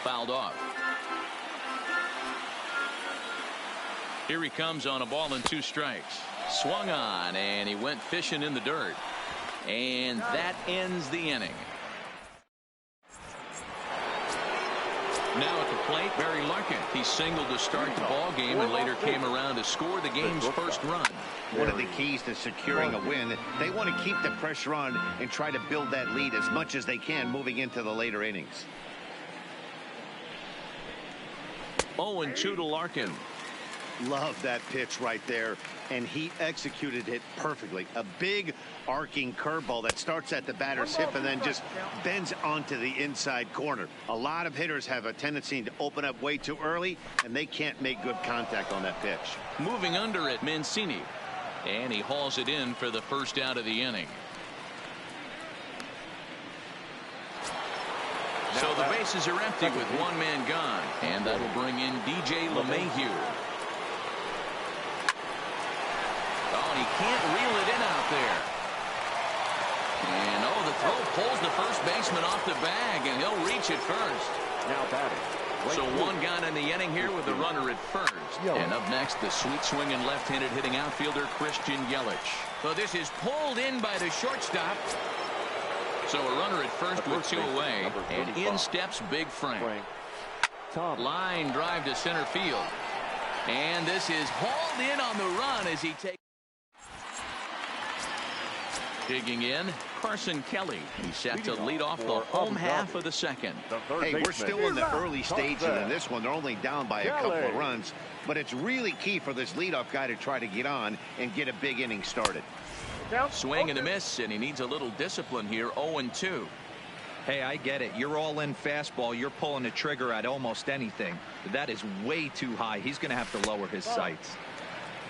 fouled off. Here he comes on a ball and 2 strikes. Swung on, and he went fishing in the dirt. And that ends the inning. Now at the plate, Barry Luckett. He singled to start the ball game and later came around to score the game's first run. One of the keys to securing a win, they want to keep the pressure on and try to build that lead as much as they can moving into the later innings. 0-2 to Larkin. Love that pitch right there, and he executed it perfectly. A big arcing curveball that starts at the batter's hip and then just bends onto the inside corner. A lot of hitters have a tendency to open up way too early, and they can't make good contact on that pitch. Moving under it, Mancini, and he hauls it in for the first out of the inning. So the bases are empty with 1 man gone, and that'll bring in DJ LeMahieu. Oh, and he can't reel it in out there. And the throw pulls the first baseman off the bag, and he'll reach it first. Now batting. So 1 gone in the inning here with a runner at first. And up next, the sweet swinging left-handed hitting outfielder Christian Yelich. So this is pulled in by the shortstop. So a runner at first with 2 away, and in steps Big Frank. Line drive to center field. And this is hauled in on the run as he takes. Digging in, Carson Kelly. He's set to lead off the home half of the second. Hey, we're still in the early stages of this one. They're only down by a couple of runs, but it's really key for this leadoff guy to try to get on and get a big inning started. Swing and a miss, and he needs a little discipline here. 0-2. Hey, I get it. You're all in fastball. You're pulling the trigger at almost anything. But that is way too high. He's going to have to lower his sights.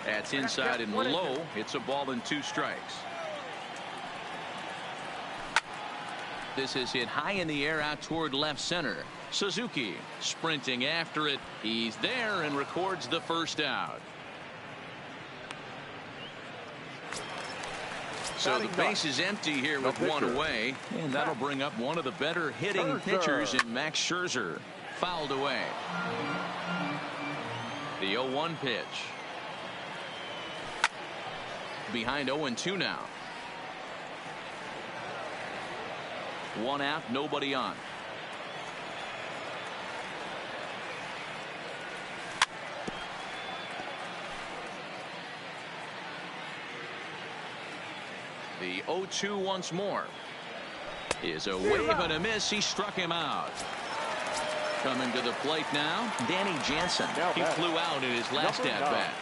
That's inside and low. It's a ball and 2 strikes. This is hit high in the air out toward left center. Suzuki sprinting after it. He's there and records the first out. So the base is empty here with 1 away, and that'll bring up one of the better hitting pitchers in Max Scherzer. Fouled away. The 0-1 pitch. Behind 0-2 now. 1 out, nobody on. The 0-2 once more. Is a wave and a miss. He struck him out. Coming to the plate now, Danny Jansen. He flew out in his last at-bat.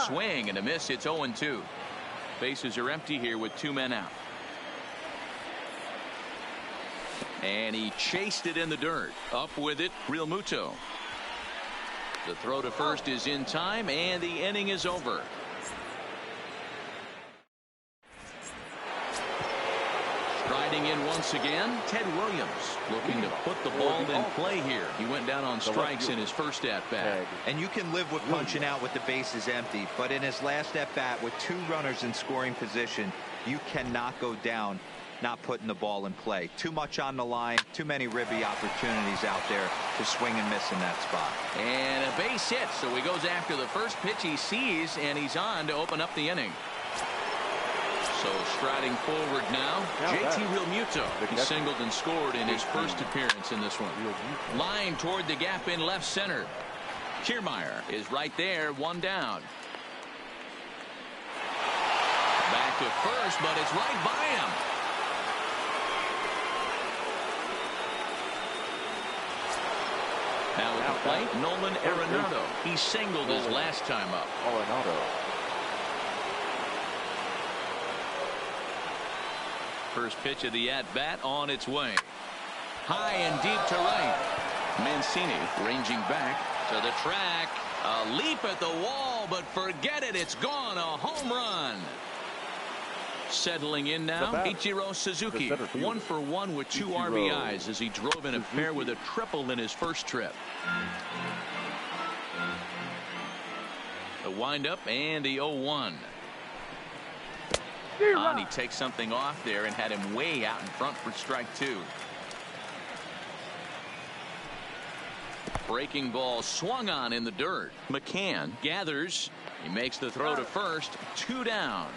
Swing and a miss. It's 0-2. Bases are empty here with 2 men out. And he chased it in the dirt. Up with it, Real Muto. The throw to first is in time, and the inning is over. Striding in once again, Ted Williams looking to put the ball in play here. He went down on strikes in his first at-bat. And you can live with punching out with the bases empty, but in his last at-bat with 2 runners in scoring position, you cannot go down not putting the ball in play. Too much on the line, too many ribby opportunities out there to swing and miss in that spot. And a base hit, so he goes after the first pitch he sees, and he's on to open up the inning. So striding forward now, JT Realmuto. He singled and scored in his first appearance in this one. Line toward the gap in left center. Kiermaier is right there, 1 down. Back to first, but it's right by him. Now at the plate, Nolan Arenado. He singled his last time up. First pitch of the at-bat on its way. High and deep to right. Mancini ranging back to the track. A leap at the wall, but forget it. It's gone. A home run. Settling in now, Ichiro Suzuki. 1 for 1 with 2 RBIs as he drove in a pair with a triple in his first trip. The windup and the 0-1. And he takes something off there and had him way out in front for strike 2. Breaking ball swung on in the dirt. McCann gathers. He makes the throw to first. 2 down.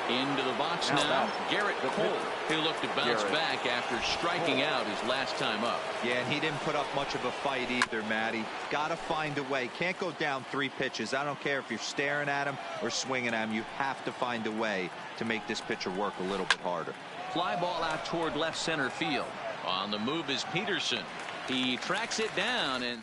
Into the box now. Garrett Cole. He'll look to bounce back after striking out his last time up. Yeah, and he didn't put up much of a fight either, Matty. Got to find a way. Can't go down 3 pitches. I don't care if you're staring at him or swinging at him. You have to find a way to make this pitcher work a little bit harder. Fly ball out toward left center field. On the move is Peterson. He tracks it down and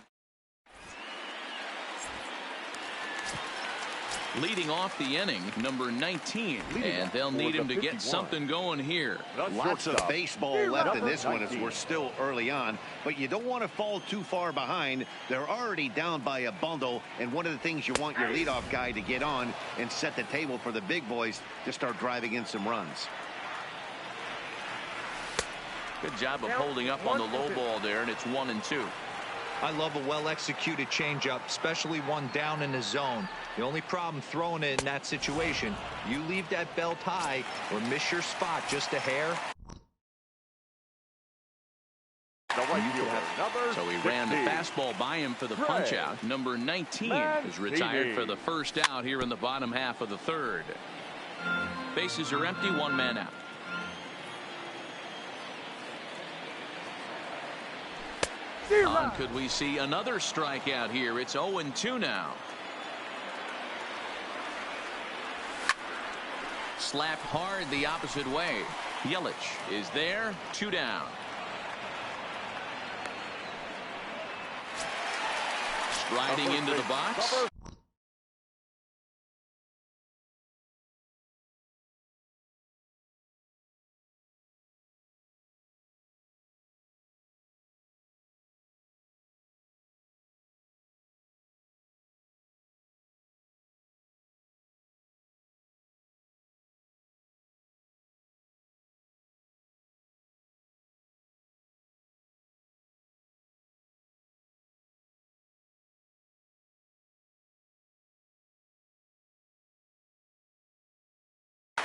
leading off the inning, number 19, and they'll need him to get something going here. Lots of baseball left in this one as we're still early on, but you don't want to fall too far behind. They're already down by a bundle, and one of the things you want your leadoff guy to get on and set the table for the big boys to start driving in some runs. Good job of holding up on the low ball there, and it's 1-2. I love a well-executed changeup, especially one down in the zone. The only problem throwing it in that situation, you leave that belt high or miss your spot just a hair. So he ran the fastball by him for the punch out. Number 19 is retired for the first out here in the bottom half of the third. Bases are empty, 1 man out. On could we see another strikeout here? It's 0-2 now. Slapped hard the opposite way. Yelich is there. 2 down. Striding into the box.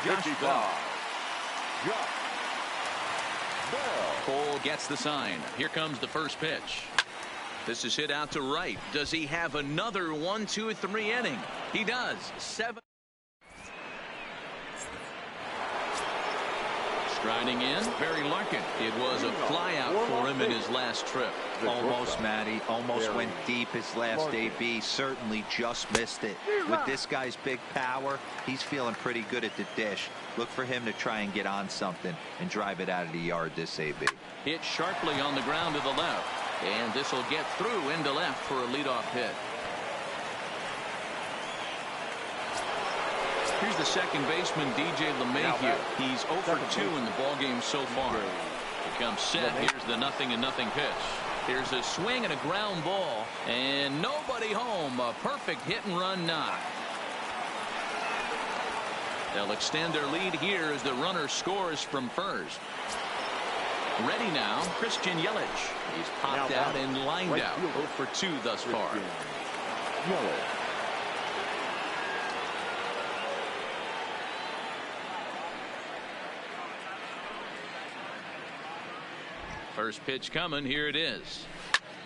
Josh Bell. Cole gets the sign. Here comes the first pitch. This is hit out to right. Does he have another 1, 2, 3 inning? He does. 7. Striding in, Barry Larkin. It was a flyout for him in his last trip. Almost, Matty. Almost went deep his last AB. Certainly just missed it. With this guy's big power, he's feeling pretty good at the dish. Look for him to try and get on something and drive it out of the yard this AB. Hit sharply on the ground to the left. And this will get through into left for a leadoff hit. Here's the second baseman, DJ LeMahieu. He's 0 for 2 in the ballgame so far. He comes set. Here's the 0-0 pitch. Here's a swing and a ground ball. And nobody home. A perfect hit and run knock. They'll extend their lead here as the runner scores from first. Ready now, Christian Yelich. He's popped out and lined out. 0 for 2 thus far. First pitch coming. Here it is.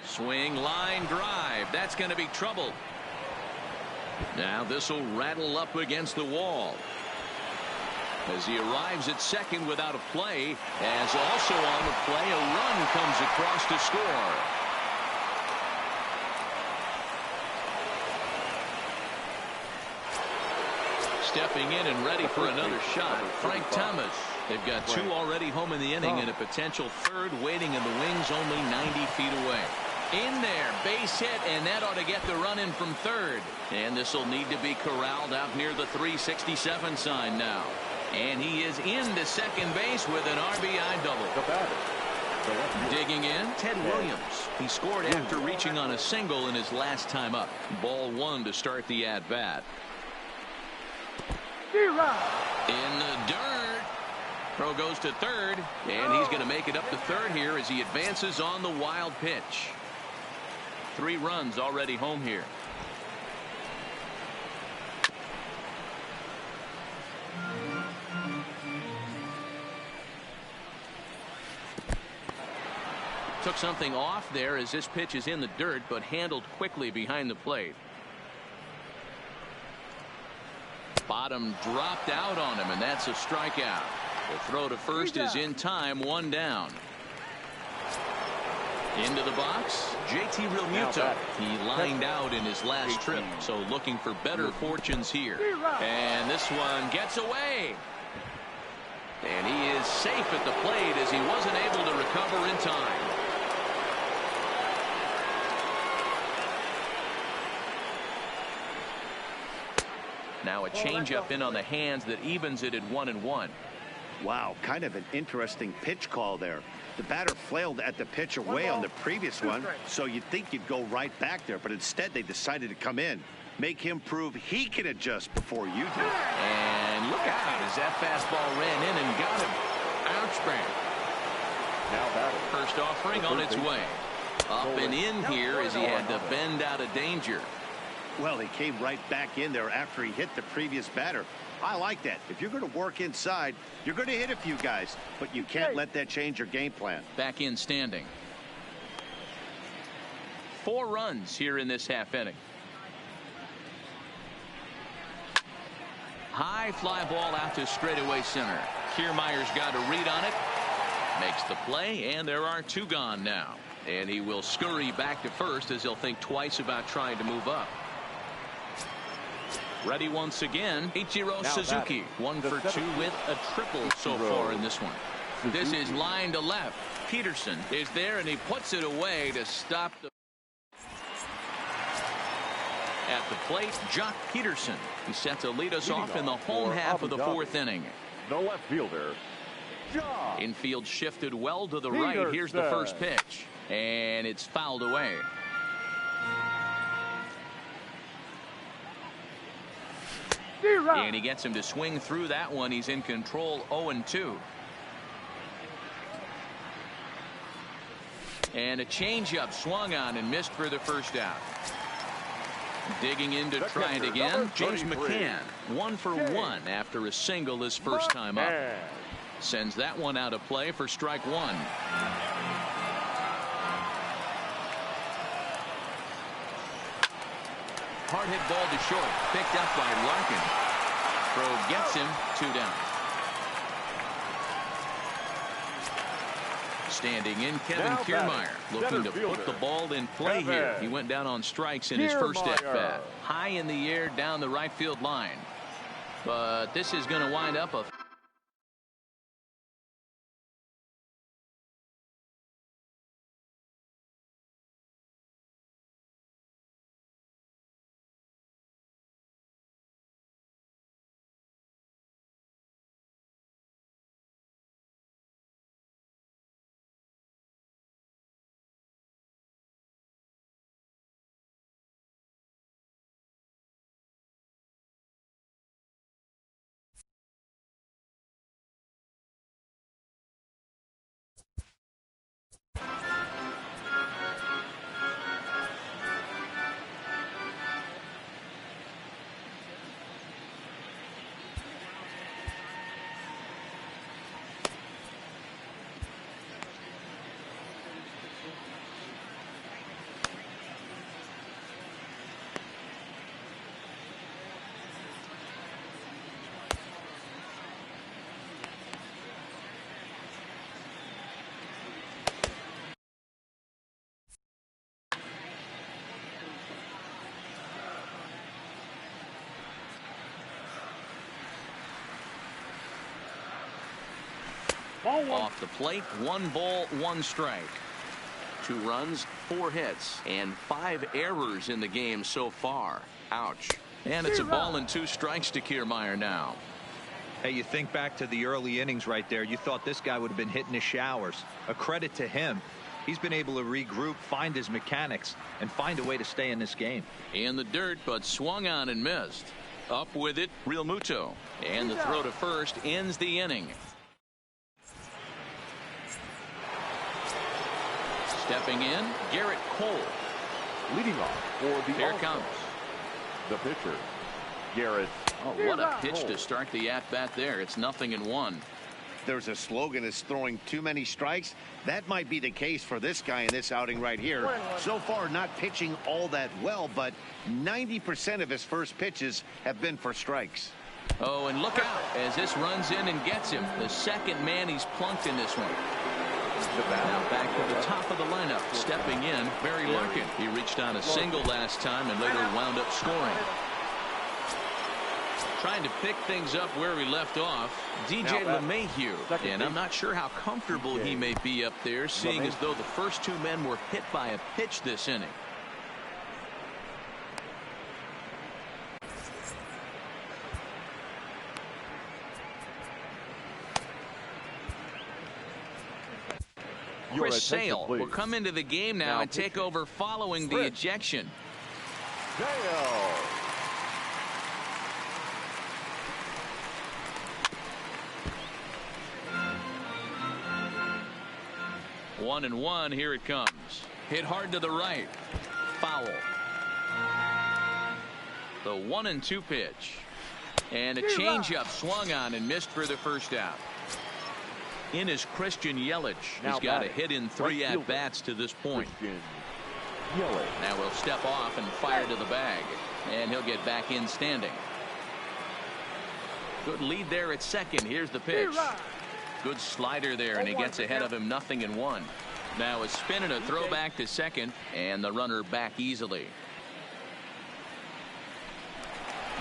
Swing, line, drive. That's going to be trouble. Now this will rattle up against the wall. As he arrives at second without a play, as also on the play, a run comes across to score. Stepping in and ready for another shot, Frank Thomas. They've got 2 already home in the inning and a potential third waiting in the wings only 90 feet away. In there, base hit, and that ought to get the run in from third. And this will need to be corralled out near the 367 sign now. And he is into second base with an RBI double. Digging in, Ted Williams. He scored after reaching on a single in his last time up. Ball 1 to start the at-bat. In the dirt. Throw goes to third, and he's going to make it up to third here as he advances on the wild pitch. 3 runs already home here. Took something off there as this pitch is in the dirt, but handled quickly behind the plate. Bottom dropped out on him, and that's a strikeout. The throw to first is in time, 1 down. Into the box, JT Realmuto. He lined out in his last trip, so looking for better fortunes here. And this one gets away. And he is safe at the plate as he wasn't able to recover in time. Now a changeup in on the hands that evens it at 1-1. Wow, kind of an interesting pitch call there. The batter flailed at the pitch away on the previous one, so you'd think you'd go right back there, but instead they decided to come in. Make him prove he can adjust before you do. And look out as that fastball ran in and got him. Ouch, bang. First offering on its way. Up and in here as he had to bend out of danger. Well, he came right back in there after he hit the previous batter. I like that. If you're going to work inside, you're going to hit a few guys, but you can't let that change your game plan. Back in standing. 4 runs here in this half inning. High fly ball out to straightaway center. Kiermaier's got a read on it. Makes the play, and there are 2 gone now. And he will scurry back to first as he'll think twice about trying to move up. Ready once again, Ichiro Suzuki. 1 for 2 with a triple so far in this one. This is line to left. Peterson is there, and he puts it away to stop the... At the plate, Jock Peterson. He's set to lead us off in the home half of the 4th inning. The left fielder, Jock. Infield shifted well to the right. Here's the first pitch, and it's fouled away. And he gets him to swing through that one. He's in control, 0-2. And a changeup swung on and missed for the first out. Digging in to try it again, James McCann. 1 for 1 after a single his first time up. Sends that one out of play for strike 1. Hard hit ball to short, picked up by Larkin. Throw gets him, 2 down. Standing in, Kevin Kiermaier, looking to put the ball in play here. He went down on strikes in his first at bat. High in the air down the right field line. But this is going to wind up a... Off the plate, 1 ball, 1 strike. 2 runs, 4 hits, and 5 errors in the game so far. Ouch. And it's a ball and 2 strikes to Kiermaier now. Hey, you think back to the early innings right there. You thought this guy would have been hitting his showers. A credit to him. He's been able to regroup, find his mechanics, and find a way to stay in this game. In the dirt, but swung on and missed. Up with it, Realmuto. And the throw to first ends the inning. Stepping in, Garrett Cole. Leading off for the Here comes the pitcher, Garrett. Oh, what a pitch to start the at-bat there. It's 0-1. If there's a slogan as throwing too many strikes, that might be the case for this guy in this outing right here. So far, not pitching all that well, but 90% of his first pitches have been for strikes. Oh, and look out as this runs in and gets him. The second man he's plunked in this one. Now back to the top of the lineup. Stepping in, Barry Larkin. He reached on a single last time and later wound up scoring. Trying to pick things up where we left off, DJ LeMahieu. And I'm not sure how comfortable he may be up there, seeing as though the first two men were hit by a pitch this inning. Chris Sale will come into the game now and take over following the ejection. Sale. 1-1, here it comes. Hit hard to the right. Foul. The 1-2 pitch. And a changeup swung on and missed for the first out. In is Christian Yelich. He's got a hit in 3 at-bats to this point. Now he'll step off and fire to the bag. And he'll get back in standing. Good lead there at second. Here's the pitch. Good slider there, and he gets ahead of him 0-1. Now a spin and a throw back to second, and the runner back easily.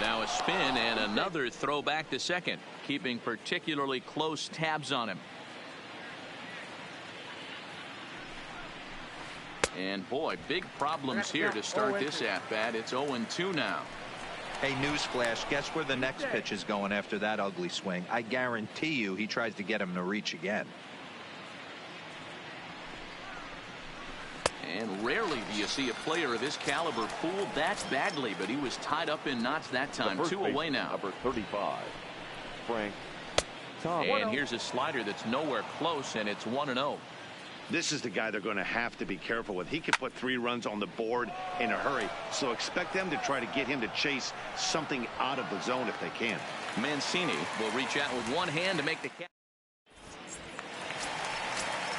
Now a spin and another throw back to second, keeping particularly close tabs on him. And boy, big problems here to start this at-bat. It's 0-2 now. Hey, newsflash, guess where the next pitch is going after that ugly swing? I guarantee you he tries to get him to reach again. And rarely do you see a player of this caliber fooled that badly, but he was tied up in knots that time. 2 away now. Number 35, Frank Thomas. And here's a slider that's nowhere close, and it's 1-0. This is the guy they're going to have to be careful with. He can put 3 runs on the board in a hurry, so expect them to try to get him to chase something out of the zone if they can. Mancini will reach out with one hand to make the catch.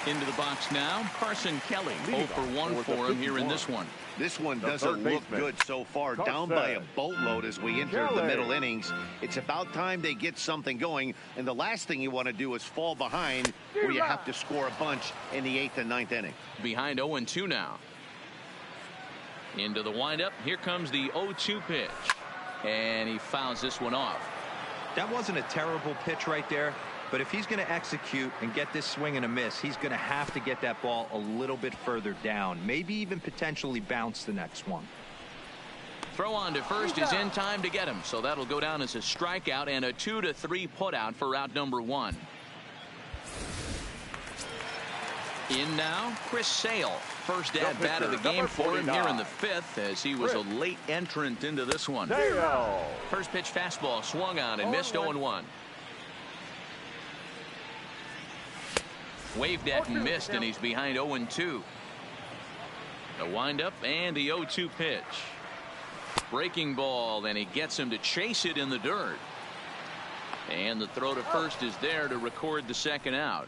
Into the box now, Carson Kelly. 0 for 1 for him here in this one. This one doesn't look good so far. Down by a boatload as we enter the middle innings. It's about time they get something going, and the last thing you want to do is fall behind where you have to score a bunch in the 8th and 9th inning. Behind 0-2 now. Into the windup. Here comes the 0-2 pitch. And he fouls this one off. That wasn't a terrible pitch right there. But if he's going to execute and get this swing and a miss, he's going to have to get that ball a little bit further down. Maybe even potentially bounce the next one. Throw on to first is in time to get him. So that'll go down as a strikeout and a 2-3 putout for out number 1. In now, Chris Sale. First at-bat of the game for him here in the 5th as he was a late entrant into this one. First pitch fastball swung on and missed 0-1. Waved at and missed, and he's behind 0-2. The windup and the 0-2 pitch. Breaking ball, and he gets him to chase it in the dirt. And the throw to first is there to record the second out.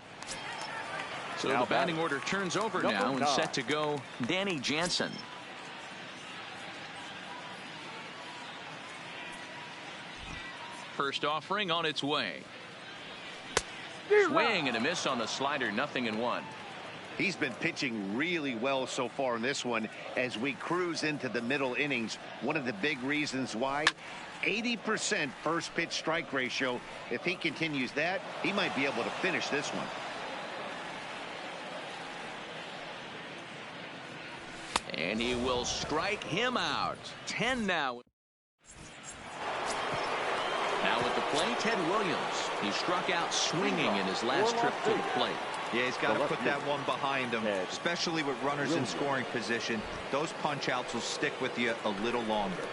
So the batting order turns over now and set to go Danny Jansen. First offering on its way. Swing and a miss on the slider, 0-1. He's been pitching really well so far in this one as we cruise into the middle innings. One of the big reasons why, 80% first pitch strike ratio. If he continues that, he might be able to finish this one. And he will strike him out. 10 now. Now at the plate, Ted Williams. He struck out swinging in his last trip to the plate. Yeah, he's got to put that one behind him, especially with runners in scoring position. Those punch outs will stick with you a little longer.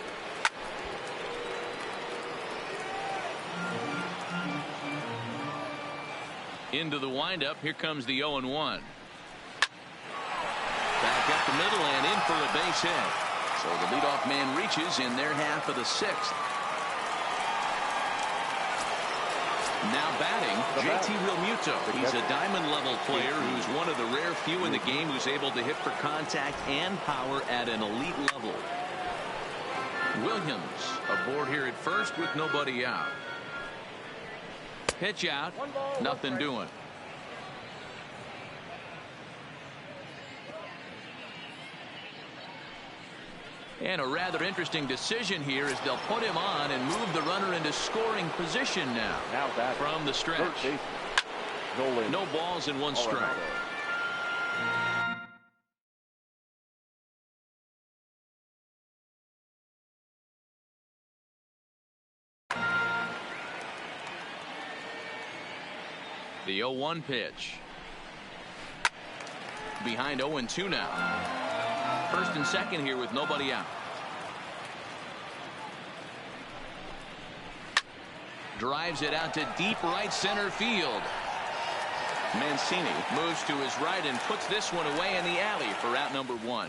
Into the windup. Here comes the 0-1. Back up the middle and in for a base hit. So the leadoff man reaches in their half of the 6th. Now batting, JT Realmuto. He's a diamond-level player who's one of the rare few in the game who's able to hit for contact and power at an elite level. Williams aboard here at first with nobody out. Pitch out, nothing doing. And a rather interesting decision here is they'll put him on and move the runner into scoring position now from the stretch. No balls and one strike. The 0-1 pitch. Behind 0-2 now. First and second here with nobody out. Drives it out to deep right center field. Mancini moves to his right and puts this one away in the alley for out number 1.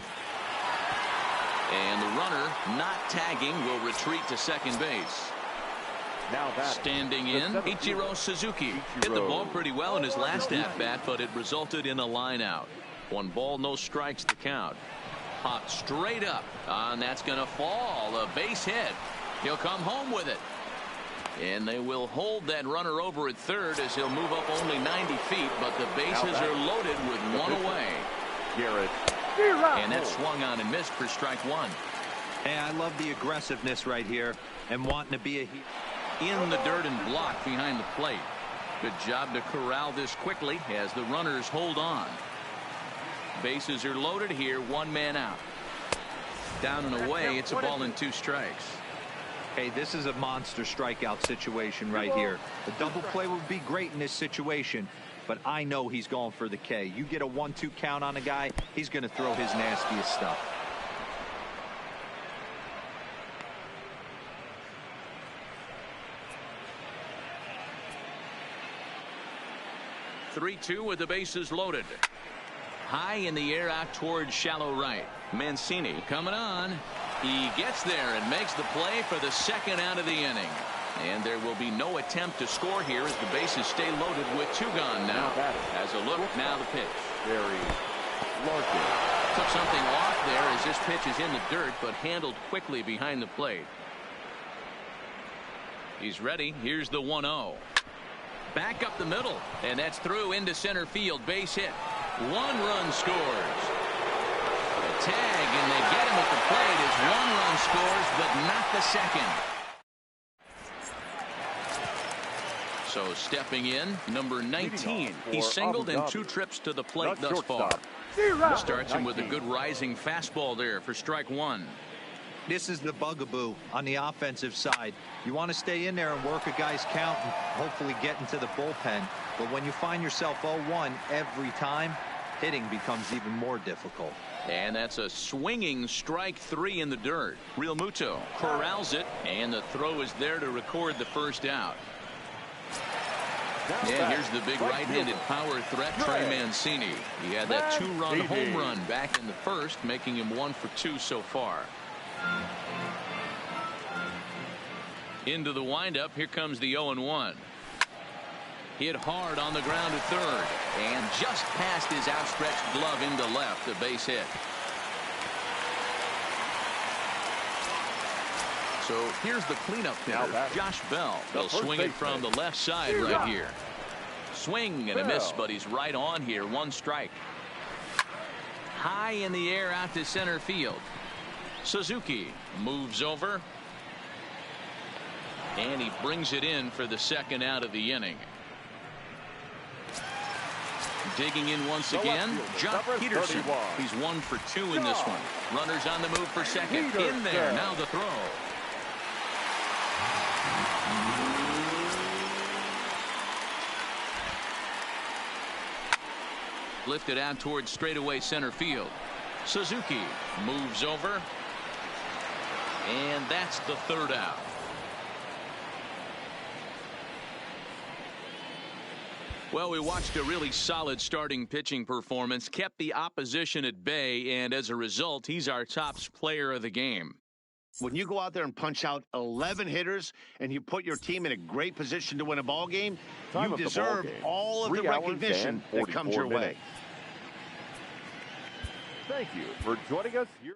And the runner, not tagging, will retreat to second base. Standing in, Ichiro Suzuki hit the ball pretty well in his last at-bat, but it resulted in a line out. 1 ball, no strikes to count. Popped straight up, and that's going to fall. A base hit. He'll come home with it. And they will hold that runner over at third as he'll move up only 90 feet, but the bases are loaded with 1 away. And that swung on and missed for strike 1. Hey, I love the aggressiveness right here and wanting to be a in the dirt and blocked behind the plate. Good job to corral this quickly as the runners hold on. Bases are loaded here, 1 man out. Down and away, it's a ball and 2 strikes. Hey, this is a monster strikeout situation right here. A double play would be great in this situation, but I know he's going for the K. You get a 1-2 count on a guy, he's going to throw his nastiest stuff. Three-two with the bases loaded. High in the air out towards shallow right. Mancini coming on. He gets there and makes the play for the second out of the inning. And there will be no attempt to score here as the bases stay loaded with 2 gone now. As a look, now the pitch. Took something off there as this pitch is in the dirt, but handled quickly behind the plate. He's ready. Here's the 1-0. Back up the middle, and that's through into center field. Base hit. 1 run scores. A tag, and they get him at the plate as 1 run scores, but not the second. So stepping in, number 19. He's singled in 2 trips to the plate thus far. Starts him with a good rising fastball there for strike 1. This is the bugaboo on the offensive side. You want to stay in there and work a guy's count and hopefully get into the bullpen. But when you find yourself 0-1 every time, hitting becomes even more difficult. And that's a swinging strike 3 in the dirt. Realmuto corrals it, and the throw is there to record the first out. And here's the big right-handed power threat, Trey Mancini. He had that 2-run home run back in the first, making him 1 for 2 so far. Into the windup. Here comes the 0-1. Hit hard on the ground at third, and just past his outstretched glove into left, a base hit. So here's the cleanup hitter, Josh Bell. They'll swing it from the left side right here. Swing and a miss, but he's right on here. 1 strike. High in the air out to center field. Suzuki moves over, and he brings it in for the second out of the inning. Digging in once again, Jock Peterson. He's 1 for 2 in this one. Runners on the move for second. In there, now the throw. Lifted out towards straightaway center field. Suzuki moves over, and that's the 3rd out. Well, we watched a really solid starting pitching performance, kept the opposition at bay, and as a result, he's our top player of the game. When you go out there and punch out 11 hitters and you put your team in a great position to win a ball game, you deserve all of the recognition that comes your way. Thank you for joining us here.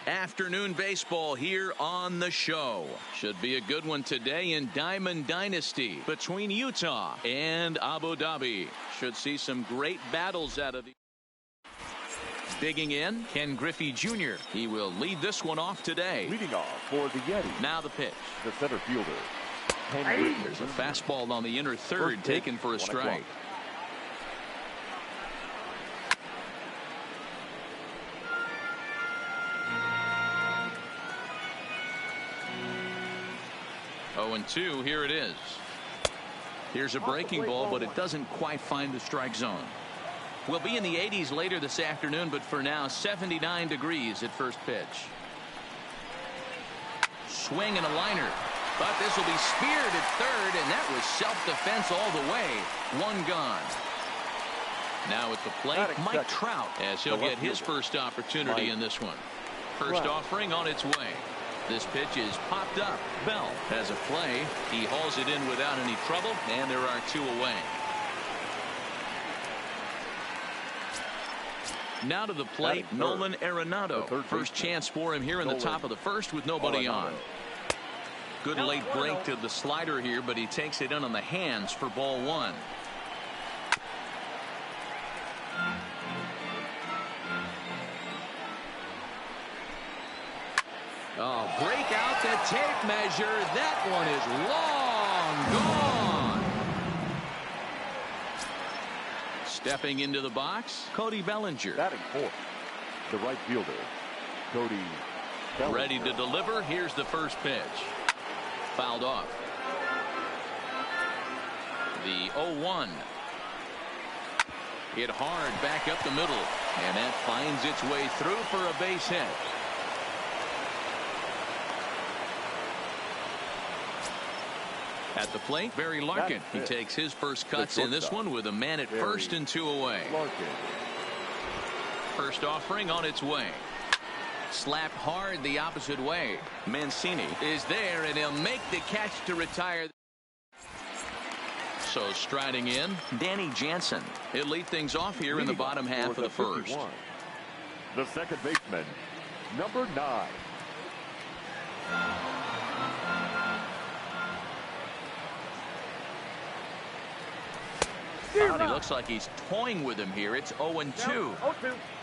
Afternoon baseball here on the show. Should be a good one today in Diamond Dynasty between Utah and Abu Dhabi. Should see some great battles out of the... Digging in, Ken Griffey Jr. He will lead this one off today. Leading off for the Yeti. Now the pitch. The center fielder. There's a fastball on the inner third taken for a strike. Oh, and 2, here it is. Here's a breaking ball, but it doesn't quite find the strike zone. We'll be in the 80s later this afternoon, but for now, 79 degrees at first pitch. Swing and a liner, but this will be speared at third, and that was self-defense all the way. One gone. Now at the plate, Mike Trout, as he'll get his first opportunity in this one. First offering on its way. This pitch is popped up. Bell has a play. He hauls it in without any trouble, and there are 2 away. Now to the plate, Nolan Arenado. First chance for him here in the top of the first with nobody on. Good late break to the slider here, but he takes it in on the hands for ball 1. Oh, break out the tape measure. That one is long gone. Stepping into the box, Cody Bellinger. Batting fourth, the right fielder, Cody Bellinger. Ready to deliver. Here's the first pitch. Fouled off. The 0-1. Hit hard back up the middle, and that finds its way through for a base hit. At the plate, Barry Larkin. He takes his first cuts in this one with a man at first and 2 away. First offering on its way. Slapped hard the opposite way. Mancini is there, and he'll make the catch to retire. So striding in, Danny Jansen. He'll lead things off here in the bottom half of the first. The second baseman, number 9. Well, he looks like he's toying with him here. It's 0-2.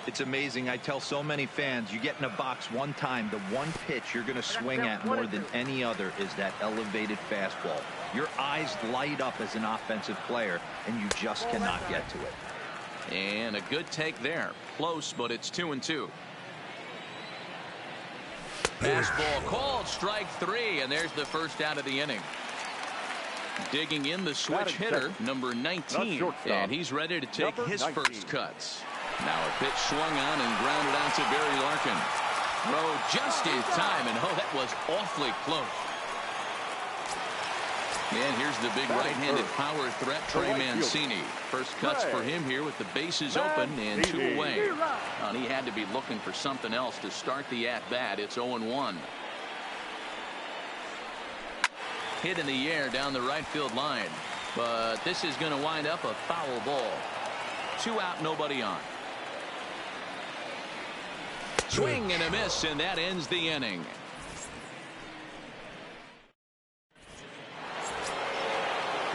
It's amazing. I tell so many fans, you get in a box one time, the one pitch you're going to swing at more than any other is that elevated fastball. Your eyes light up as an offensive player, and you just cannot get to it. And a good take there. Close, but it's 2-2. Fastball called, strike 3, and there's the first out of the inning. Digging in the switch hitter, number 19, and he's ready to take his first cuts. Now a pitch swung on and grounded out to Barry Larkin. Throw just in time, and oh, that was awfully close. And here's the big right-handed power threat, Trey Mancini. First cuts for him here with the bases open and 2 away. And he had to be looking for something else to start the at-bat. It's 0-1. Hit in the air down the right field line, but this is going to wind up a foul ball. 2 out, nobody on. Swing and a miss, and that ends the inning.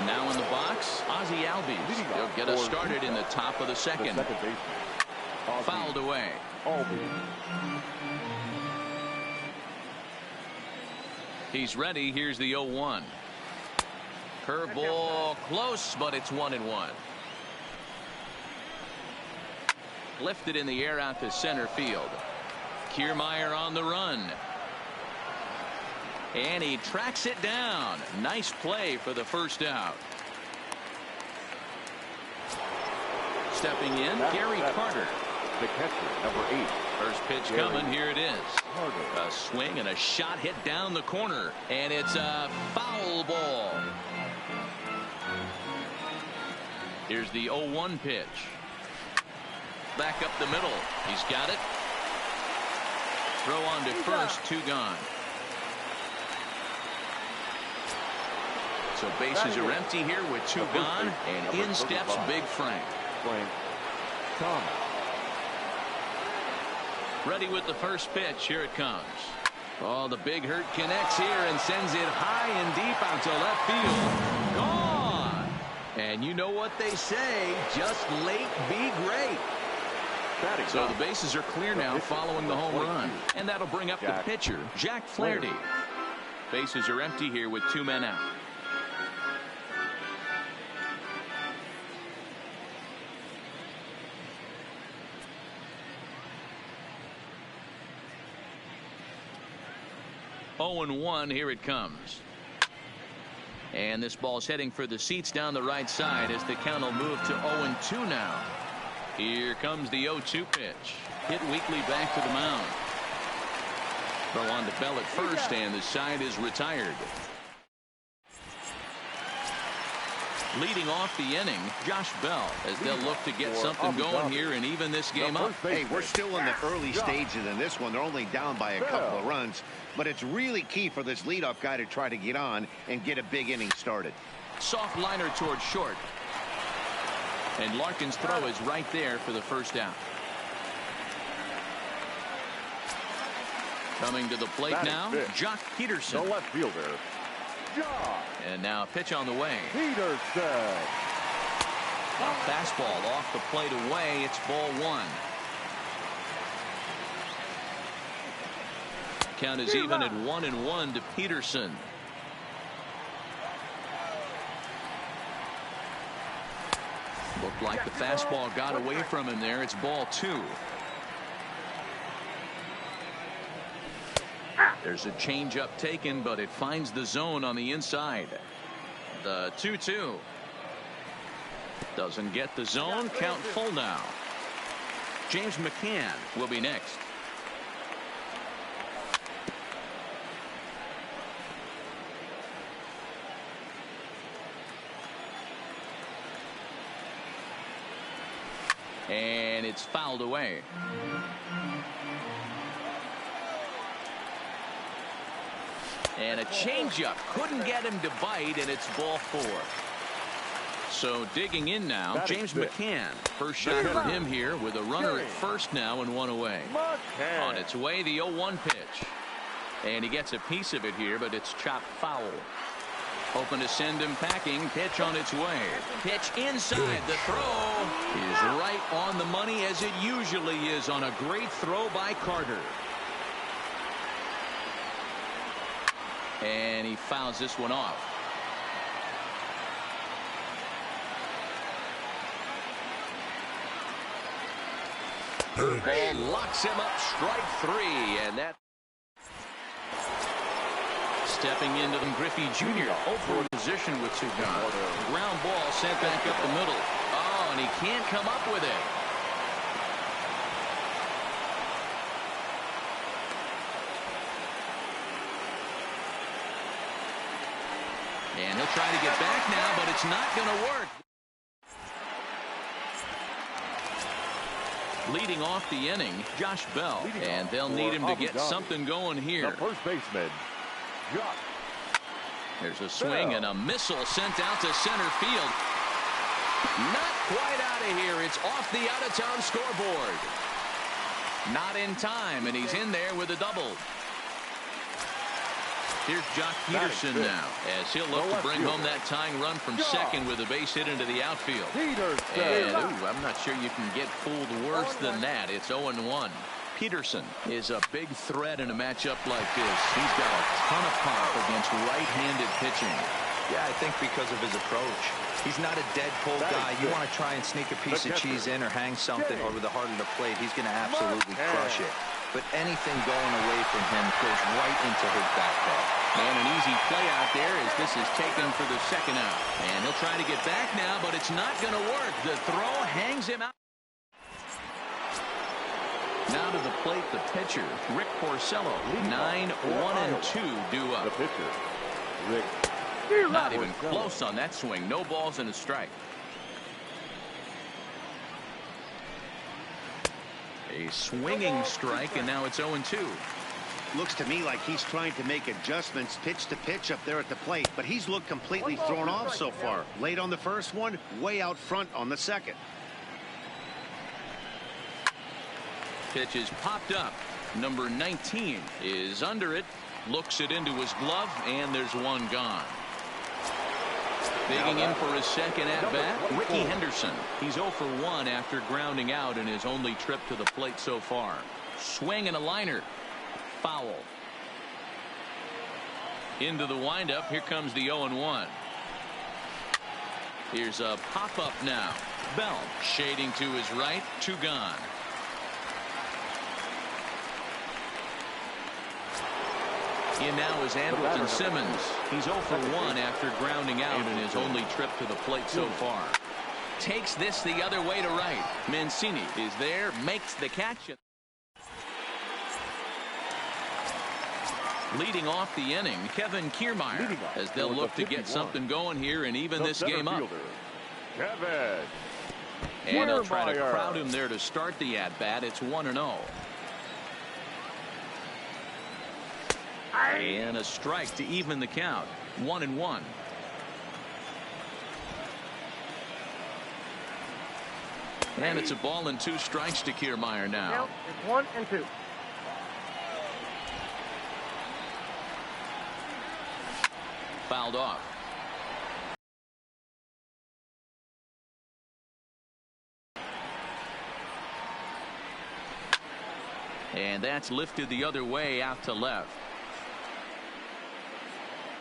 Now in the box, Ozzie Albies. He'll get us started in the top of the second. Fouled away. He's ready. Here's the 0-1. Curveball close, but it's 1-1. Lifted in the air out to center field. Kiermaier on the run. And he tracks it down. Nice play for the first out. Stepping in, Gary Carter. The catcher, number 8. First pitch coming. Here it is. A swing and a shot hit down the corner. And it's a foul ball. Here's the 0-1 pitch. Back up the middle. He's got it. Throw on to first. 2 gone. So bases are empty here with 2 gone. And in steps Big Frank. Tom. Ready with the first pitch. Here it comes. Oh, the big hurt connects here and sends it high and deep out to left field. Gone. And you know what they say, just late be great. So the bases are clear now following the home run. And that'll bring up the pitcher, Jack Flaherty. Bases are empty here with 2 men out. Oh and 1, here it comes. And this ball's heading for the seats down the right side as the count will move to 0-2 now. Here comes the 0-2 pitch. Hit weakly back to the mound. Throw on to Bell at first, and the side is retired. Leading off the inning, Josh Bell, as they'll look to get something going here and even this game up. Hey, we're still in the early stages in this one. They're only down by a couple of runs, but it's really key for this leadoff guy to try to get on and get a big inning started. Soft liner towards short. And Larkin's throw is right there for the first out. Coming to the plate now, Jock Peterson. The left fielder. And now a pitch on the way. Peterson. A fastball off the plate away. It's ball 1. Count is even at 1-1 to Peterson. Looked like the fastball got away from him there. It's ball 2. There's a changeup taken, but it finds the zone on the inside. The 2-2. Doesn't get the zone. Count full now. James McCann will be next. And it's fouled away. And a changeup couldn't get him to bite, and it's ball 4. So digging in now, James McCann. First shot for him here with a runner at first now and one away. On its way, the 0-1 pitch. And he gets a piece of it here, but it's chopped foul. Hoping to send him packing. Pitch on its way. Pitch inside. The throw is right on the money, as it usually is on a great throw by Carter. And he fouls this one off. Ball locks him up, strike three, and that stepping into them, Griffey Jr. over position with two guys. Ground ball sent back up the middle. Oh, and he can't come up with it. And he'll try to get back now, but it's not going to work. Leading off the inning, Josh Bell, and they'll need him to get something going here. The first baseman, Josh. There's a swing and a missile sent out to center field. Not quite out of here. It's off the out-of-town scoreboard. Not in time, and he's in there with a double. Here's Jock Peterson now, as he'll look to bring home that tying run from second with a base hit into the outfield. And, I'm not sure you can get fooled worse than that. It's 0-1. Peterson is a big threat in a matchup like this. He's got a ton of pop against right-handed pitching. Yeah, I think because of his approach. He's not a dead pull guy. You want to try and sneak a piece of cheese in or hang something over the heart of the plate. He's going to absolutely crush it. But anything going away from him goes right into his backpack. And an easy play out there as this is taken for the second out. And he'll try to get back now, but it's not going to work. The throw hangs him out. Now to the plate, the pitcher, Rick Porcello. 9-1-2 due up. The pitcher, Rick. Not even close on that swing. No balls and a strike. A swinging strike, and now it's 0-2. Looks to me like he's trying to make adjustments pitch to pitch up there at the plate, but he's looked completely thrown off so far. Late on the first one, way out front on the second. Pitch is popped up. Number 19 is under it. Looks it into his glove, and there's one gone. Digging in for his second at-bat, Ricky Henderson. He's 0 for 1 after grounding out in his only trip to the plate so far. Swing and a liner. Foul. Into the windup. Here comes the 0-1. Here's a pop-up now. Bell shading to his right. Two gone. In now is Andrelton Simmons. He's 0 for 1 after grounding out in his only trip to the plate so far. Takes this the other way to right. Mancini is there, makes the catch. Leading off the inning, Kevin Kiermaier, as they'll look to get something going here and even this game up. Kevin. And they'll try to crowd him there to start the at-bat. It's 1-0. And a strike to even the count. 1-1. And it's a ball and 2 strikes to Kiermaier now. It's 1-2. Fouled off. And that's lifted the other way out to left.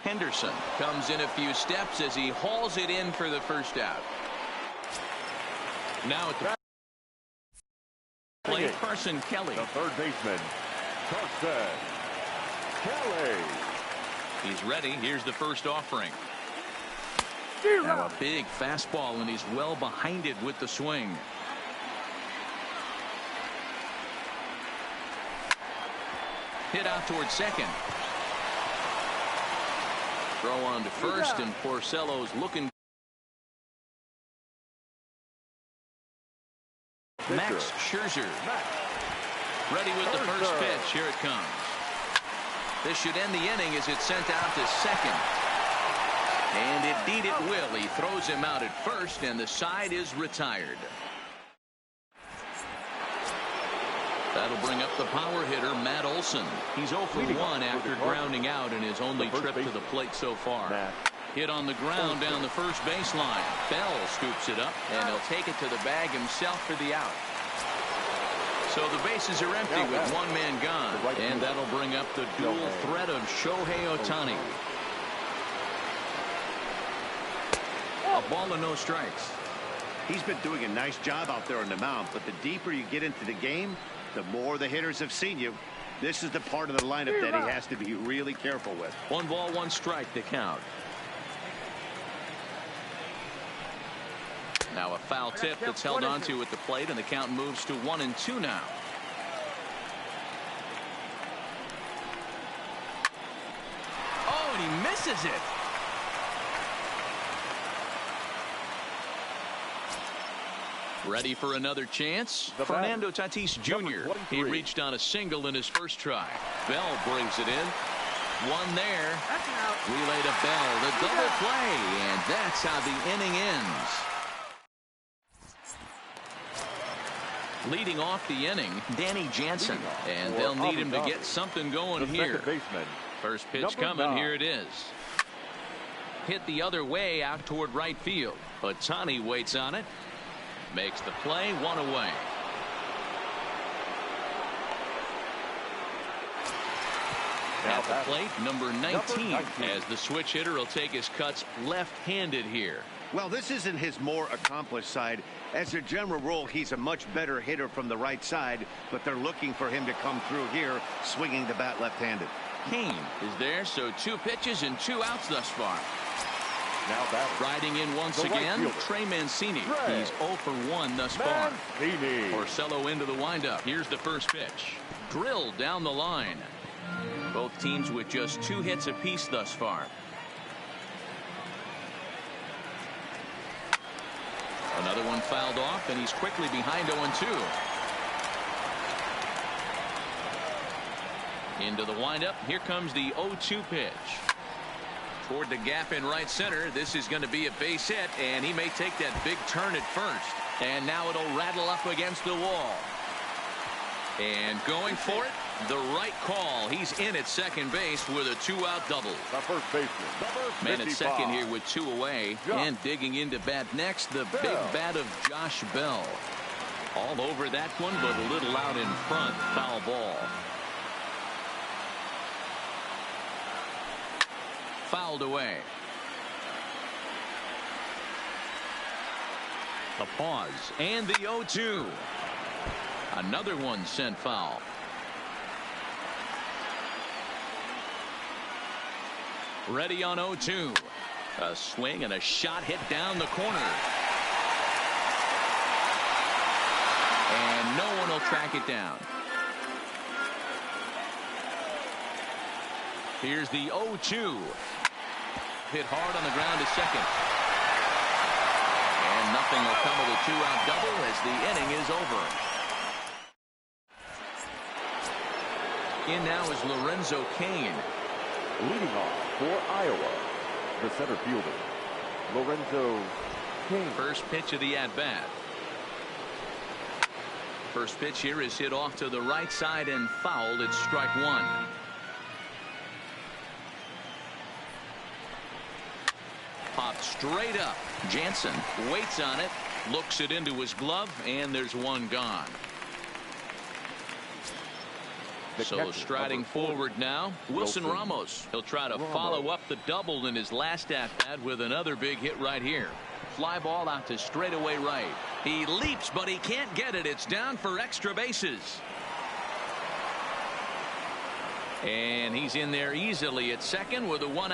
Henderson comes in a few steps as he hauls it in for the first out. Now at the plate, Carson Kelly. The third baseman, Carson Kelly. He's ready. Here's the first offering. Now a big fastball, and he's well behind it with the swing. Hit out towards second. Throw on to first, and Porcello's looking. Max Scherzer ready with the first pitch. Here it comes. This should end the inning as it's sent out to second. And indeed it will. He throws him out at first, and the side is retired. That'll bring up the power hitter, Matt Olson. He's 0 for 1 after grounding out in his only trip to the plate so far. Hit on the ground down the first baseline. Bell scoops it up, and he'll take it to the bag himself for the out. So the bases are empty with one man gone, and that'll bring up the dual threat of Shohei Ohtani. A ball and no strikes. He's been doing a nice job out there on the mound, but the deeper you get into the game, the more the hitters have seen you. This is the part of the lineup that he has to be really careful with. 1 ball, 1 strike to count. Now a foul tip that's held onto at the plate, and the count moves to 1-2 now. Oh, and he misses it. Ready for another chance? Fernando Tatis Jr. He reached on a single in his first try. Bell brings it in. One there. Relay to Bell. The double play. And that's how the inning ends. Leading off the inning, Danny Jansen. And they'll need him to get something going here. First pitch coming. Here it is. Hit the other way out toward right field. Ohtani waits on it. Makes the play, 1 away. At the plate, number 19, as the switch hitter will take his cuts left-handed here. Well, this isn't his more accomplished side. As a general rule, he's a much better hitter from the right side, but they're looking for him to come through here, swinging the bat left-handed. Kane is there, so 2 pitches and 2 outs thus far. Now riding in once again, Trey Mancini. He's 0 for 1 thus far. Porcello into the windup. Here's the first pitch. Drilled down the line. Both teams with just 2 hits apiece thus far. Another one fouled off, and he's quickly behind 0-2. Into the windup. Here comes the 0-2 pitch. Toward the gap in right center. This is going to be a base hit, and he may take that big turn at first. And now it'll rattle up against the wall. And going for it, the right call. He's in at second base with a 2-out double. The first baseman, man at second here with 2 away. And digging into bat next, the big bat of Josh Bell. All over that one, but a little out in front. Foul ball. Fouled away. The pause and the 0-2. Another one sent foul. Ready on 0-2. A swing and a shot hit down the corner. And no one will track it down. Here's the 0-2. Hit hard on the ground to second. And nothing will come of the 2-out double as the inning is over. In now is Lorenzo Cain. Leading off for Iowa, the center fielder, Lorenzo Cain. First pitch of the at-bat. First pitch here is hit off to the right side and fouled. It's strike 1. Popped straight up. Jansen waits on it, looks it into his glove, and there's one gone. So striding forward now, Wilson Ramos. He'll try to follow up the double in his last at-bat with another big hit right here. Fly ball out to straightaway right. He leaps, but he can't get it. It's down for extra bases. And he's in there easily at second with a 1-out